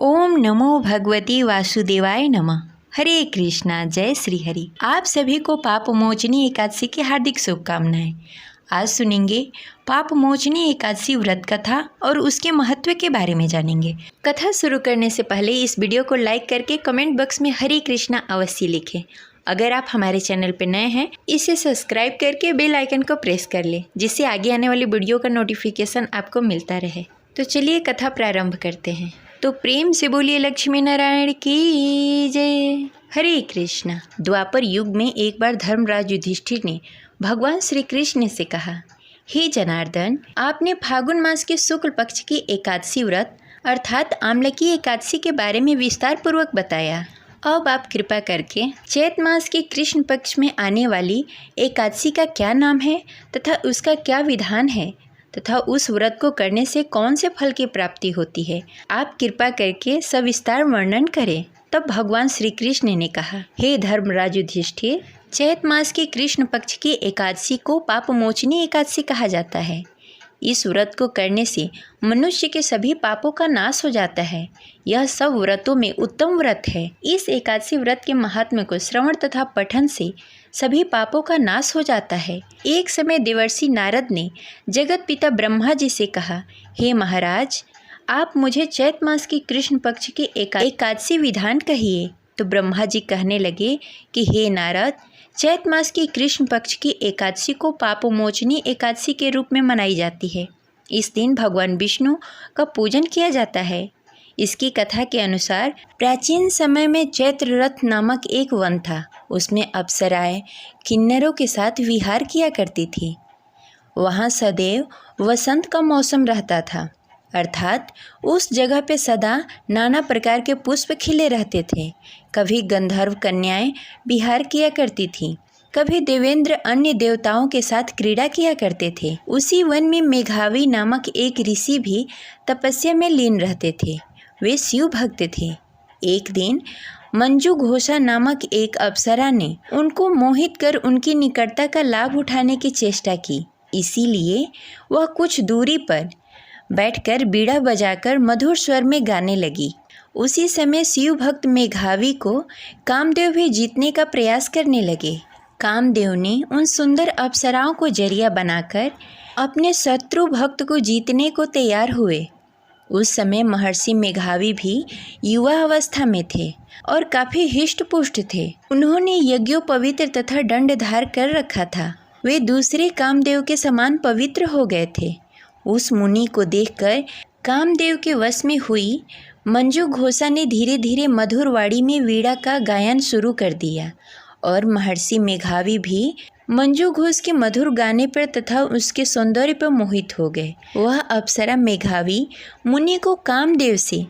ओम नमो भगवती वासुदेवाय नमः। हरे कृष्णा, जय श्री हरि। आप सभी को पाप मोचनी एकादशी की हार्दिक शुभकामनाएं। आज सुनेंगे पाप मोचनी एकादशी व्रत कथा और उसके महत्व के बारे में जानेंगे। कथा शुरू करने से पहले इस वीडियो को लाइक करके कमेंट बॉक्स में हरे कृष्णा अवश्य लिखें। अगर आप हमारे चैनल पर नए हैं, इसे सब्सक्राइब करके बेल आइकन को प्रेस कर लें, जिससे आगे आने वाली वीडियो का नोटिफिकेशन आपको मिलता रहे। तो चलिए कथा प्रारंभ करते हैं। तो प्रेम से बोलिए लक्ष्मी नारायण की जय। हरे कृष्णा। द्वापर युग में एक बार धर्मराज युधिष्ठिर ने भगवान श्री कृष्ण से कहा, हे जनार्दन, आपने फागुन मास के शुक्ल पक्ष की एकादशी व्रत अर्थात आमलकी एकादशी के बारे में विस्तार पूर्वक बताया। अब आप कृपा करके चैत मास के कृष्ण पक्ष में आने वाली एकादशी का क्या नाम है तथा उसका क्या विधान है तथा उस व्रत को करने से कौन से फल की प्राप्ति होती है, आप कृपा करके सविस्तार वर्णन करें। तब भगवान श्री कृष्ण ने कहा, हे धर्मराज युधिष्ठिर, चैत मास के कृष्ण पक्ष की एकादशी को पाप मोचनी एकादशी कहा जाता है। इस व्रत को करने से मनुष्य के सभी पापों का नाश हो जाता है। यह सब व्रतों में उत्तम व्रत है। इस एकादशी व्रत के महात्म्य को श्रवण तथा पठन से सभी पापों का नाश हो जाता है। एक समय देवर्षि नारद ने जगत पिता ब्रह्मा जी से कहा, हे महाराज, आप मुझे चैत मास की कृष्ण पक्ष की एकादशी विधान कहिए। तो ब्रह्मा जी कहने लगे कि हे नारद, चैत मास की कृष्ण पक्ष की एकादशी को पापमोचनी एकादशी के रूप में मनाई जाती है। इस दिन भगवान विष्णु का पूजन किया जाता है। इसकी कथा के अनुसार प्राचीन समय में चैत्र रथ नामक एक वन था। उसमें अप्सराएं किन्नरों के साथ विहार किया करती थी। वहाँ सदैव वसंत का मौसम रहता था, अर्थात उस जगह पे सदा नाना प्रकार के पुष्प खिले रहते थे। कभी गंधर्व कन्याएं विहार किया करती थीं, कभी देवेंद्र अन्य देवताओं के साथ क्रीड़ा किया करते थे। उसी वन में मेघावी नामक एक ऋषि भी तपस्या में लीन रहते थे। वे शिव भक्त थे। एक दिन मंजू घोषा नामक एक अप्सरा ने उनको मोहित कर उनकी निकटता का लाभ उठाने की चेष्टा की। इसीलिए वह कुछ दूरी पर बैठकर बीड़ा बजाकर मधुर स्वर में गाने लगी। उसी समय शिव भक्त मेघावी को कामदेव भी जीतने का प्रयास करने लगे। कामदेव ने उन सुंदर अप्सराओं को जरिया बनाकर अपने शत्रु भक्त को जीतने को तैयार हुए। उस समय महर्षि मेघावी भी युवा अवस्था में थे और काफ़ी हिष्ट पुष्ट थे। उन्होंने यज्ञोपवित्र तथा दंडधार कर रखा था। वे दूसरे कामदेव के समान पवित्र हो गए थे। उस मुनि को देखकर कामदेव के वश में हुई मंजू घोषा ने धीरे धीरे मधुर वाणी में वीणा का गायन शुरू कर दिया और महर्षि मेघावी भी मंजू घोष के मधुर गाने पर तथा उसके सौंदर्य पर मोहित हो गए। वह अप्सरा मेघावी मुनि को कामदेव से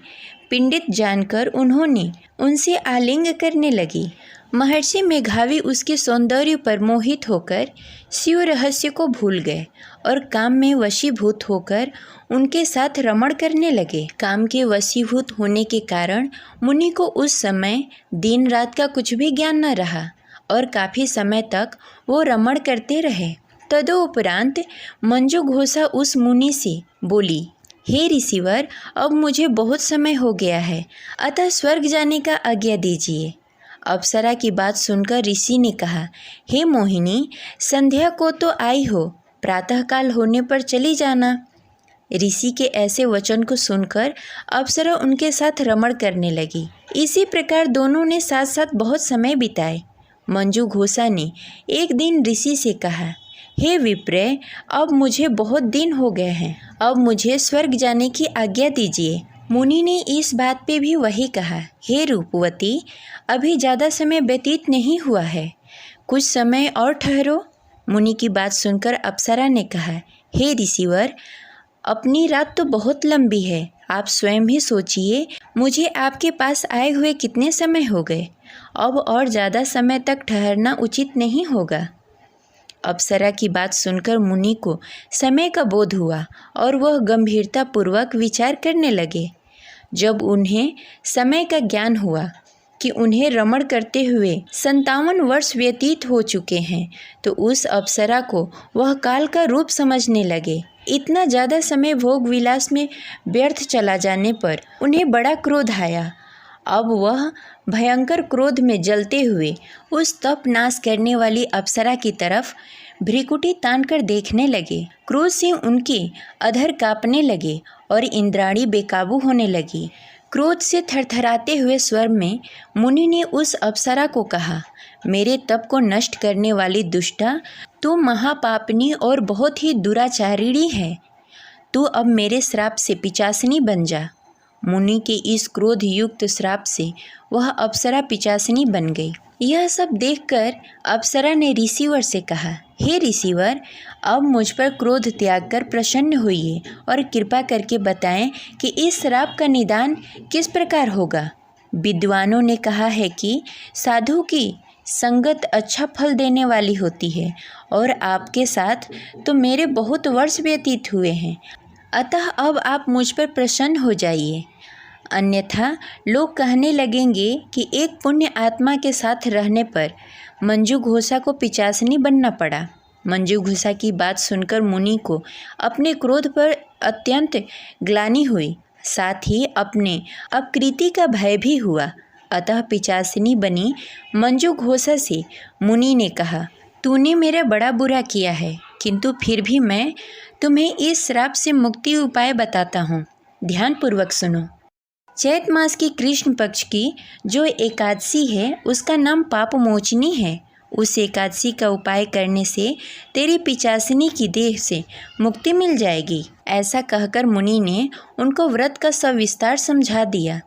पिंडित जानकर उन्होंने उनसे आलिंग करने लगी। महर्षि मेघावी उसके सौंदर्य पर मोहित होकर शिव रहस्य को भूल गए और काम में वशीभूत होकर उनके साथ रमण करने लगे। काम के वशीभूत होने के कारण मुनि को उस समय दिन रात का कुछ भी ज्ञान न रहा और काफ़ी समय तक वो रमण करते रहे। तदुपरांत मंजू घोषा उस मुनि से बोली, हे ऋषिवर, अब मुझे बहुत समय हो गया है, अतः स्वर्ग जाने का आज्ञा दीजिए। अप्सरा की बात सुनकर ऋषि ने कहा, हे मोहिनी, संध्या को तो आई हो, प्रातःकाल होने पर चली जाना। ऋषि के ऐसे वचन को सुनकर अप्सरा उनके साथ रमण करने लगी। इसी प्रकार दोनों ने साथ साथ बहुत समय बिताए। मंजू घोषा ने एक दिन ऋषि से कहा, हे विप्र, अब मुझे बहुत दिन हो गए हैं, अब मुझे स्वर्ग जाने की आज्ञा दीजिए। मुनि ने इस बात पे भी वही कहा, हे रूपवती, अभी ज़्यादा समय व्यतीत नहीं हुआ है, कुछ समय और ठहरो। मुनि की बात सुनकर अप्सरा ने कहा, हे ऋषिवर, अपनी रात तो बहुत लंबी है, आप स्वयं ही सोचिए, मुझे आपके पास आए हुए कितने समय हो गए, अब और ज़्यादा समय तक ठहरना उचित नहीं होगा। अप्सरा की बात सुनकर मुनि को समय का बोध हुआ और वह गंभीरतापूर्वक विचार करने लगे। जब उन्हें समय का ज्ञान हुआ कि उन्हें रमण करते हुए 57 वर्ष व्यतीत हो चुके हैं, तो उस अप्सरा को वह काल का रूप समझने लगे। इतना ज़्यादा समय भोग विलास में व्यर्थ चला जाने पर उन्हें बड़ा क्रोध आया। अब वह भयंकर क्रोध में जलते हुए उस तप नाश करने वाली अप्सरा की तरफ भ्रिकुटी तानकर देखने लगे। क्रोध से उनके अधर कांपने लगे और इंद्राणी बेकाबू होने लगी। क्रोध से थरथराते हुए स्वर में मुनि ने उस अप्सरा को कहा, मेरे तप को नष्ट करने वाली दुष्टा, तू महापापनी और बहुत ही दुराचारिणी है। तू अब मेरे श्राप से पिचासिनी बन जा। मुनि के इस क्रोध युक्त श्राप से वह अप्सरा पिचासिनी बन गई। यह सब देखकर अप्सरा ने ऋषिवर से कहा, हे ऋषिवर, अब मुझ पर क्रोध त्याग कर प्रसन्न होइए और कृपा करके बताएं कि इस श्राप का निदान किस प्रकार होगा। विद्वानों ने कहा है कि साधु की संगत अच्छा फल देने वाली होती है और आपके साथ तो मेरे बहुत वर्ष व्यतीत हुए हैं, अतः अब आप मुझ पर प्रसन्न हो जाइए। अन्यथा लोग कहने लगेंगे कि एक पुण्य आत्मा के साथ रहने पर मंजू घोषा को पिचासनी बनना पड़ा। मंजू घोषा की बात सुनकर मुनि को अपने क्रोध पर अत्यंत ग्लानि हुई, साथ ही अपने अपकृति का भय भी हुआ। अतः पिचासिनी बनी मंजू घोषा से मुनि ने कहा, तूने मेरा बड़ा बुरा किया है, किंतु फिर भी मैं तुम्हें इस श्राप से मुक्ति उपाय बताता हूँ। ध्यानपूर्वक सुनो। चैत मास की कृष्ण पक्ष की जो एकादशी है उसका नाम पाप मोचनी है। उस एकादशी का उपाय करने से तेरी पिचासिनी की देह से मुक्ति मिल जाएगी। ऐसा कहकर मुनि ने उनको व्रत का सविस्तार समझा दिया।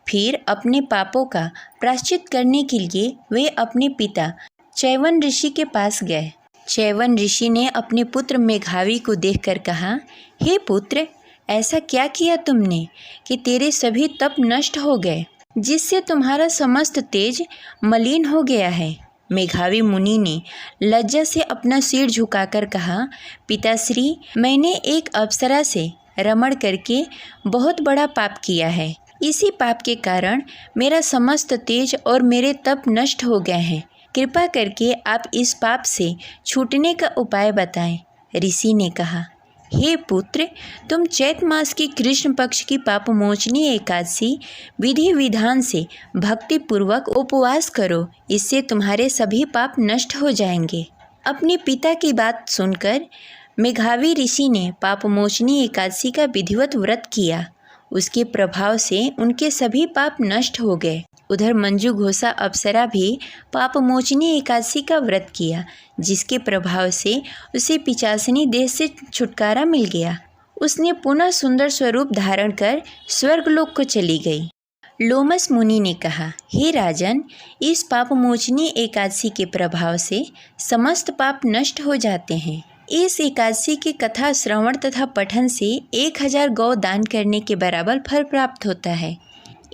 फिर अपने पापों का प्रायश्चित करने के लिए वे अपने पिता चैवन ऋषि के पास गए। चैवन ऋषि ने अपने पुत्र मेघावी को देखकर कहा, हे पुत्र, ऐसा क्या किया तुमने कि तेरे सभी तप नष्ट हो गए, जिससे तुम्हारा समस्त तेज मलिन हो गया है। मेघावी मुनि ने लज्जा से अपना सिर झुकाकर कहा, पिताश्री, मैंने एक अप्सरा से रमण करके बहुत बड़ा पाप किया है। इसी पाप के कारण मेरा समस्त तेज और मेरे तप नष्ट हो गए हैं। कृपा करके आप इस पाप से छूटने का उपाय बताएं। ऋषि ने कहा, हे पुत्र, तुम चैत मास की कृष्ण पक्ष की पापमोचनी एकादशी विधि विधान से भक्ति पूर्वक उपवास करो, इससे तुम्हारे सभी पाप नष्ट हो जाएंगे। अपने पिता की बात सुनकर मेघावी ऋषि ने पापमोचनी एकादशी का विधिवत व्रत किया। उसके प्रभाव से उनके सभी पाप नष्ट हो गए। उधर मंजू घोषा अप्सरा भी पापमोचनी एकादशी का व्रत किया, जिसके प्रभाव से उसे पिचासिनी देह से छुटकारा मिल गया। उसने पुनः सुंदर स्वरूप धारण कर स्वर्गलोक को चली गई। लोमस मुनि ने कहा, हे राजन, इस पापमोचनी एकादशी के प्रभाव से समस्त पाप नष्ट हो जाते हैं। इस एकादशी की कथा श्रवण तथा पठन से 1000 गौ दान करने के बराबर फल प्राप्त होता है।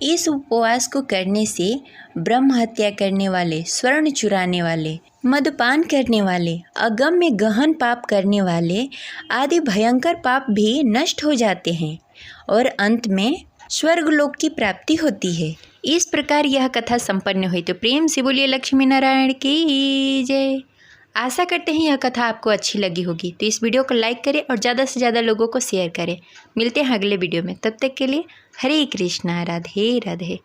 इस उपवास को करने से ब्रह्म हत्या करने वाले, स्वर्ण चुराने वाले, मदपान करने वाले, अगम्य गहन पाप करने वाले आदि भयंकर पाप भी नष्ट हो जाते हैं और अंत में स्वर्गलोक की प्राप्ति होती है। इस प्रकार यह कथा संपन्न हुई। तो प्रेम से बोलिए लक्ष्मी नारायण की जय। आशा करते हैं यह कथा आपको अच्छी लगी होगी। तो इस वीडियो को लाइक करें और ज़्यादा से ज़्यादा लोगों को शेयर करें। मिलते हैं अगले वीडियो में, तब तक के लिए हरे कृष्णा, राधे राधे।